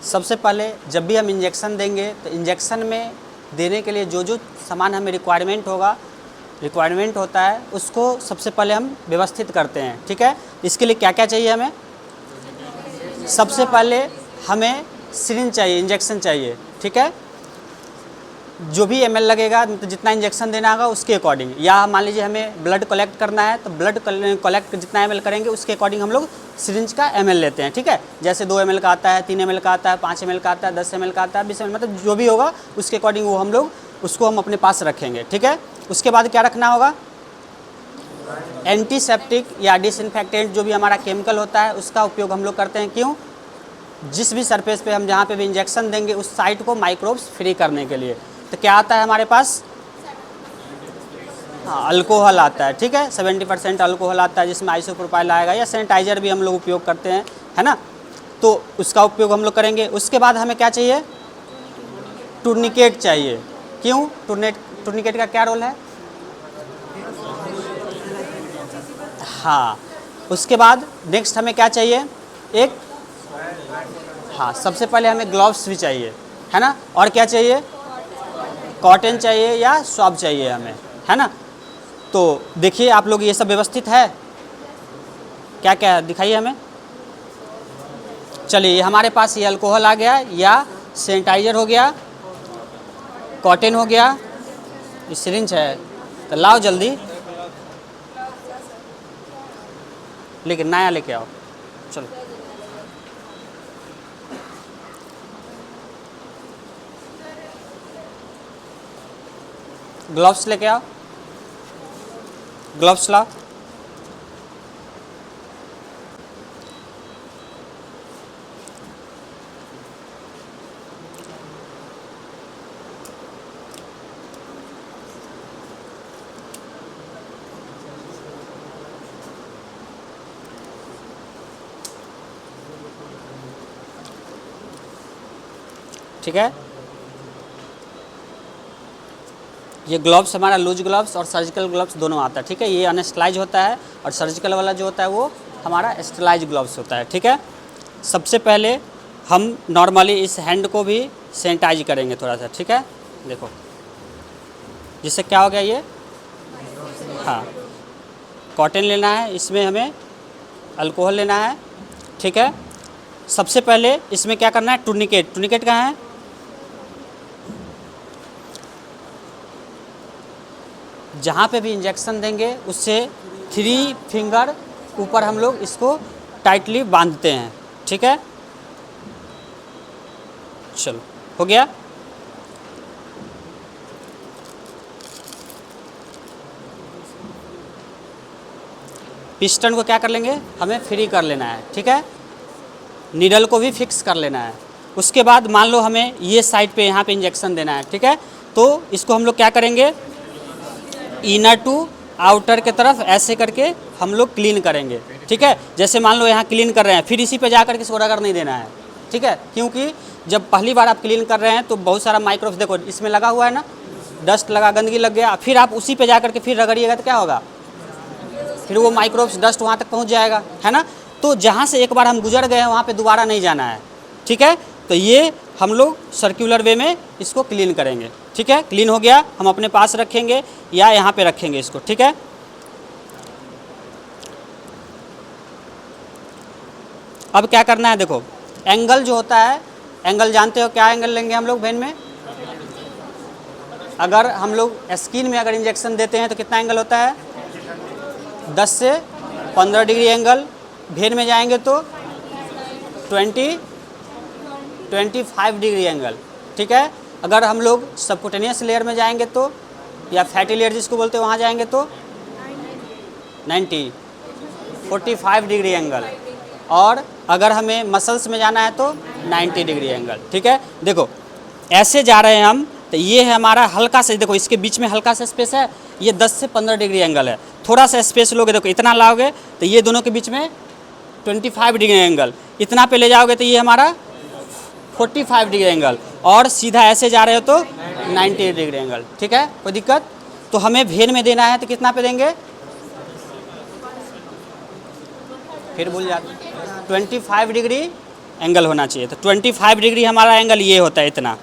सबसे पहले जब भी हम इंजेक्शन देंगे तो इंजेक्शन में देने के लिए जो जो सामान हमें रिक्वायरमेंट होता है उसको सबसे पहले हम व्यवस्थित करते हैं। ठीक है, इसके लिए क्या क्या चाहिए हमें? सबसे पहले हमें सिरिंज चाहिए, इंजेक्शन चाहिए। ठीक है, जो भी ml लगेगा, तो जितना इंजेक्शन देना होगा उसके अकॉर्डिंग, या मान लीजिए हमें ब्लड कलेक्ट करना है तो ब्लड कलेक्ट जितना ml करेंगे उसके अकॉर्डिंग हम लोग सिरिंज का ml लेते हैं। ठीक है, जैसे 2 ml का आता है, 3 ml का आता है, 5 ml का आता है, 10 ml का आता है, 20 ml, मतलब जो भी होगा उसके अकॉर्डिंग वो हम लोग उसको हम अपने पास रखेंगे। ठीक है, उसके बाद क्या रखना होगा? एंटीसेप्टिक या डिसइंफेक्टेंट जो भी हमारा केमिकल होता है उसका उपयोग हम लोग करते हैं। क्यों? जिस भी सरफेस पे हम जहाँ पे भी इंजेक्शन देंगे उस साइट को माइक्रोब्स फ्री करने के लिए। तो क्या आता है हमारे पास? हाँ, अल्कोहल आता है। ठीक है, 70% अल्कोहल आता है जिसमें आइसोप्रोपाइल आएगा, या सैनिटाइज़र भी हम लोग उपयोग करते हैं, है ना। तो उसका उपयोग हम लोग करेंगे। उसके बाद हमें क्या चाहिए? टूर्निकेट चाहिए। क्यों? टूर्निकेट का क्या रोल है? हाँ, उसके बाद नेक्स्ट हमें क्या चाहिए? एक, हाँ, सबसे पहले हमें ग्लव्स भी चाहिए, है ना। और क्या चाहिए? कॉटन चाहिए या स्वैब चाहिए हमें, है ना। तो देखिए आप लोग, ये सब व्यवस्थित है? क्या क्या है दिखाइए हमें। चलिए, ये हमारे पास ये अल्कोहल आ गया, या सैनिटाइज़र हो गया, कॉटन हो गया, ये सिरिंज है। तो लाओ जल्दी, लेकिन नया लेके आओ। चलो, ग्लव्स लेके आओ, ग्लव्स लाओ। ठीक है, ये ग्लव्स हमारा लूज ग्लव्स और सर्जिकल ग्लव्स दोनों आता है। ठीक है, ये अनस्टलाइज होता है और सर्जिकल वाला जो होता है वो हमारा स्टलाइज ग्लव्स होता है। ठीक है, सबसे पहले हम नॉर्मली इस हैंड को भी सैनिटाइज करेंगे थोड़ा सा। ठीक है, देखो जिससे क्या हो गया ये, हाँ, कॉटन लेना है, इसमें हमें अल्कोहल लेना है। ठीक है, सबसे पहले इसमें क्या करना है? टूर्निकेट कहाँ है? जहाँ पे भी इंजेक्शन देंगे उससे 3 फिंगर ऊपर हम लोग इसको टाइटली बांधते हैं। ठीक है, चलो हो गया। पिस्टन को क्या कर लेंगे? हमें फ्री कर लेना है। ठीक है, नीडल को भी फिक्स कर लेना है। उसके बाद मान लो हमें ये साइड पे यहाँ पे इंजेक्शन देना है। ठीक है, तो इसको हम लोग क्या करेंगे? इनर टू आउटर के तरफ ऐसे करके हम लोग क्लीन करेंगे। ठीक है, जैसे मान लो यहाँ क्लीन कर रहे हैं, फिर इसी पे जा करके इसको रगड़ नहीं देना है। ठीक है, क्योंकि जब पहली बार आप क्लीन कर रहे हैं तो बहुत सारा माइक्रोब्स, देखो इसमें लगा हुआ है ना, डस्ट लगा, गंदगी लग गया, फिर आप उसी पे जा करके फिर रगड़िएगा तो क्या होगा? फिर वो माइक्रोब्स डस्ट वहाँ तक पहुँच जाएगा, है ना। तो जहाँ से एक बार हम गुजर गए हैं वहाँ पे दोबारा नहीं जाना है। ठीक है, तो ये हम लोग सर्कुलर वे में इसको क्लीन करेंगे। ठीक है, क्लीन हो गया, हम अपने पास रखेंगे या यहाँ पे रखेंगे इसको। ठीक है, अब क्या करना है? देखो एंगल जो होता है, एंगल जानते हो क्या एंगल लेंगे हम लोग वेन में? अगर हम लोग स्किन में अगर इंजेक्शन देते हैं तो कितना एंगल होता है? 10 से 15 डिग्री एंगल। वेन में जाएंगे तो 25 डिग्री एंगल। ठीक है, अगर हम लोग सबकुटेनियस लेयर में जाएंगे तो, या फैटी लेयर जिसको बोलते हैं वहाँ जाएंगे तो 45 डिग्री एंगल। और अगर हमें मसल्स में जाना है तो 90 डिग्री एंगल। ठीक है, देखो ऐसे जा रहे हैं हम, तो ये है हमारा हल्का से, देखो इसके बीच में हल्का सा स्पेस है, ये 10 से 15 डिग्री एंगल है। थोड़ा सा स्पेस लोगे, देखो इतना लाओगे तो ये दोनों के बीच में 25 डिग्री एंगल, इतना पे ले जाओगे तो ये हमारा 45 डिग्री एंगल, और सीधा ऐसे जा रहे हो तो 90 डिग्री एंगल। ठीक है, कोई दिक्कत? तो हमें वेन में देना है तो कितना पे देंगे? फिर भूल जाते, 25 डिग्री एंगल होना चाहिए। तो 25 डिग्री हमारा एंगल ये होता है इतना,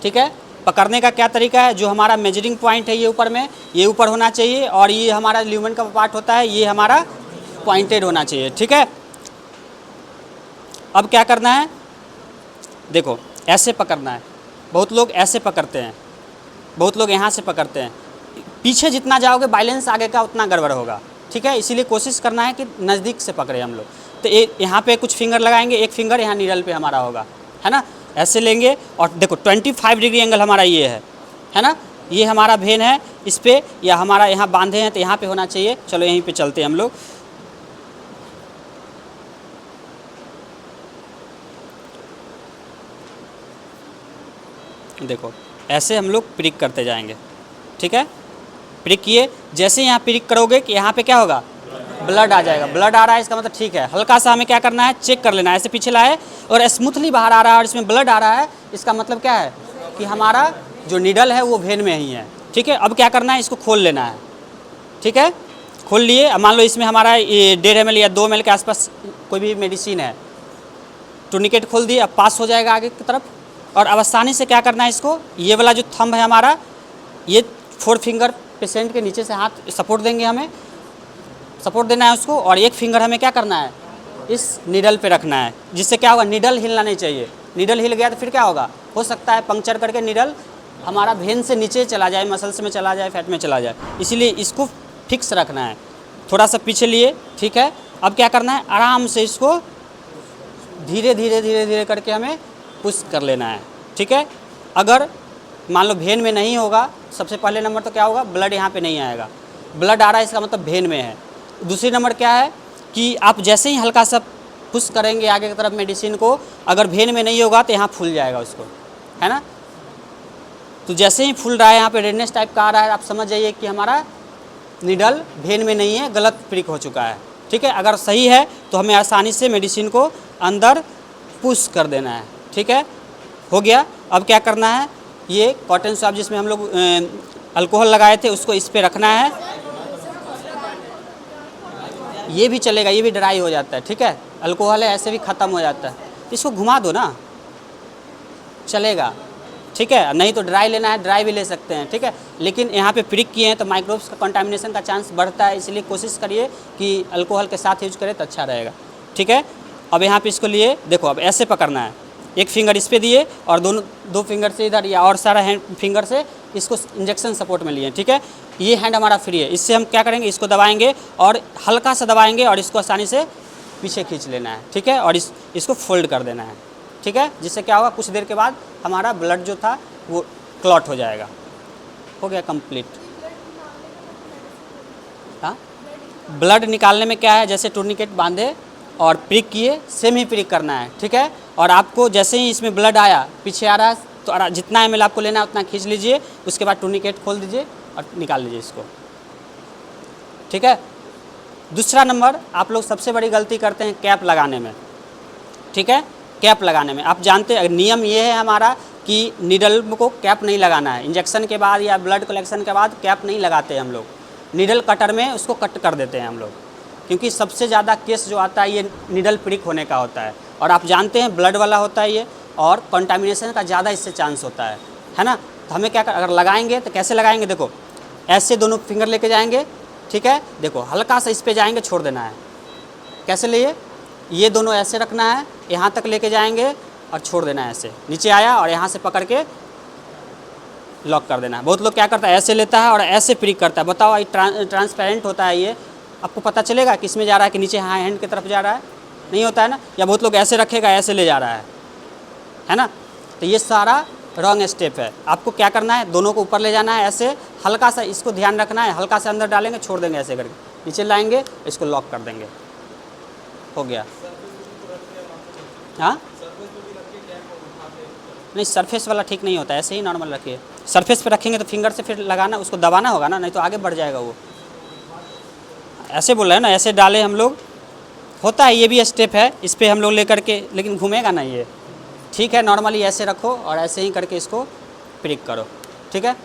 ठीक है। पकड़ने का क्या तरीका है, जो हमारा मेजरिंग पॉइंट है ये ऊपर में, ये ऊपर होना चाहिए, और ये हमारा ल्यूमेन का पार्ट होता है ये हमारा पॉइंटेड होना चाहिए, ठीक है। अब क्या करना है, देखो ऐसे पकड़ना है। बहुत लोग ऐसे पकड़ते हैं, बहुत लोग यहाँ से पकड़ते हैं। पीछे जितना जाओगे बैलेंस आगे का उतना गड़बड़ होगा, ठीक है। इसीलिए कोशिश करना है कि नज़दीक से पकड़े हम लोग। तो यहाँ पे कुछ फिंगर लगाएंगे, एक फिंगर यहाँ नीडल पे हमारा होगा, है ना। ऐसे लेंगे और देखो 25 डिग्री एंगल हमारा ये है ना। ये हमारा भेन है, इस पर या हमारा यहाँ बांधे हैं तो यहाँ पे होना चाहिए। चलो यहीं पे चलते हैं हम लोग। देखो ऐसे हम लोग प्रिक करते जाएंगे, ठीक है। प्रिक किए, जैसे ही यहाँ प्रिक करोगे कि यहाँ पे क्या होगा, ब्लड आ जाएगा। ब्लड आ रहा है इसका मतलब ठीक है। हल्का सा हमें क्या करना है, चेक कर लेना है। ऐसे पीछे लाए और स्मूथली बाहर आ रहा है और इसमें ब्लड आ रहा है, इसका मतलब क्या है कि हमारा जो नीडल है वो वेन में ही है, ठीक है। अब क्या करना है, इसको खोल लेना है, ठीक है। खोल लिए, अब मान लो इसमें हमारा 1.5 ml या 2 ml के आसपास कोई भी मेडिसिन है। टूर्निकेट खोल दिए, अब पास हो जाएगा आगे की तरफ। और अब आसानी से क्या करना है, इसको ये वाला जो थंब है हमारा, ये 4 फिंगर पेशेंट के नीचे से हाथ सपोर्ट देंगे, हमें सपोर्ट देना है उसको। और एक फिंगर हमें क्या करना है, इस नीडल पे रखना है, जिससे क्या होगा, नीडल हिलना नहीं चाहिए। नीडल हिल गया तो फिर क्या होगा, हो सकता है पंक्चर करके नीडल हमारा भेन से नीचे चला जाए, मसल्स में चला जाए, फैट में चला जाए। इसीलिए इसको फिक्स रखना है। थोड़ा सा पीछे लिए, ठीक है। अब क्या करना है, आराम से इसको धीरे धीरे धीरे धीरे करके हमें पुश कर लेना है, ठीक है। अगर मान लो भेन में नहीं होगा, सबसे पहले नंबर तो क्या होगा, ब्लड यहाँ पे नहीं आएगा। ब्लड आ रहा है इसका मतलब भेन में है। दूसरी नंबर क्या है कि आप जैसे ही हल्का सा पुश करेंगे आगे की तरफ मेडिसिन को, अगर भेन में नहीं होगा तो यहाँ फूल जाएगा उसको, है ना। तो जैसे ही फूल रहा है, यहाँ पे रेडनेस टाइप का आ रहा है, आप समझ जाइए कि हमारा नीडल भेन में नहीं है, गलत प्रिक हो चुका है, ठीक है। अगर सही है तो हमें आसानी से मेडिसिन को अंदर पुश कर देना है, ठीक है। हो गया। अब क्या करना है, ये कॉटन स्वाब जिसमें हम लोग अल्कोहल लगाए थे उसको इस पे रखना है। ये भी चलेगा, ये भी ड्राई हो जाता है, ठीक है। अल्कोहल है, ऐसे भी ख़त्म हो जाता है। इसको घुमा दो ना, चलेगा, ठीक है। नहीं तो ड्राई लेना है, ड्राई भी ले सकते हैं, ठीक है। लेकिन यहाँ पे प्रिक किए हैं तो माइक्रोब्स का कंटामिनेशन का चांस बढ़ता है, इसलिए कोशिश करिए कि अल्कोहल के साथ यूज करें तो अच्छा रहेगा, ठीक है। अब यहाँ पे इसको लिए, देखो अब ऐसे पकड़ना है। एक फिंगर इस पे दिए और दो फिंगर से इधर या और सारा हैंड फिंगर से इसको इंजेक्शन सपोर्ट में लिए, ठीक है। ये हैंड हमारा फ्री है। इससे हम क्या करेंगे, इसको दबाएंगे और हल्का सा दबाएंगे और इसको आसानी से पीछे खींच लेना है, ठीक है। और इसको फोल्ड कर देना है, ठीक है। जिससे क्या होगा, कुछ देर के बाद हमारा ब्लड जो था वो क्लॉट हो जाएगा। हो गया कंप्लीट। हाँ, ब्लड निकालने में क्या है, जैसे टूर्निकेट बांधे और प्रिक किए, सेम ही प्रिक करना है, ठीक है। और आपको जैसे ही इसमें ब्लड आया, पीछे आ रहा है, तो जितना ml आपको लेना है उतना खींच लीजिए। उसके बाद टूर्निकेट खोल दीजिए और निकाल लीजिए इसको, ठीक है। दूसरा नंबर, आप लोग सबसे बड़ी गलती करते हैं कैप लगाने में, ठीक है। कैप लगाने में आप जानते हैं, नियम ये है हमारा कि नीडल को कैप नहीं लगाना है। इंजेक्शन के बाद या ब्लड कलेक्शन के बाद कैप नहीं लगाते हम लोग। नीडल कटर में उसको कट कर देते हैं हम लोग, क्योंकि सबसे ज़्यादा केस जो आता है ये नीडल प्रिक होने का होता है। और आप जानते हैं ब्लड वाला होता है ये, और कंटामिनेशन का ज़्यादा इससे चांस होता है ना। तो हमें क्या अगर लगाएंगे तो कैसे लगाएंगे, देखो ऐसे दोनों फिंगर लेके जाएंगे, ठीक है। देखो हल्का सा इस पे जाएंगे, छोड़ देना है। कैसे लिए, ये दोनों ऐसे रखना है, यहाँ तक लेके जाएंगे और छोड़ देना है। ऐसे नीचे आया और यहाँ से पकड़ के लॉक कर देना है। बहुत लोग क्या करता है, ऐसे लेता है और ऐसे प्रिक करता है। बताओ, ये ट्रांसपेरेंट होता है, ये आपको पता चलेगा किस में जा रहा है कि नीचे हैंड की तरफ जा रहा है, नहीं होता है ना। या बहुत लोग ऐसे रखेगा, ऐसे ले जा रहा है ना। तो ये सारा रॉन्ग स्टेप है। आपको क्या करना है, दोनों को ऊपर ले जाना है, ऐसे हल्का सा इसको ध्यान रखना है। हल्का सा अंदर डालेंगे, छोड़ देंगे, ऐसे करके नीचे लाएंगे, इसको लॉक कर देंगे। हो गया। हाँ, नहीं सरफेस वाला ठीक नहीं होता, ऐसे ही नॉर्मल रखिए। सरफेस पे रखेंगे तो फिंगर से फिर लगाना, उसको दबाना होगा ना, नहीं तो आगे बढ़ जाएगा वो। ऐसे बोल रहे हैं ना, ऐसे डाले हम लोग, होता है ये भी स्टेप है, इस पर हम लोग लेकर के, लेकिन घूमेगा ना ये, ठीक है। नॉर्मली ऐसे रखो और ऐसे ही करके इसको प्रिक करो, ठीक है।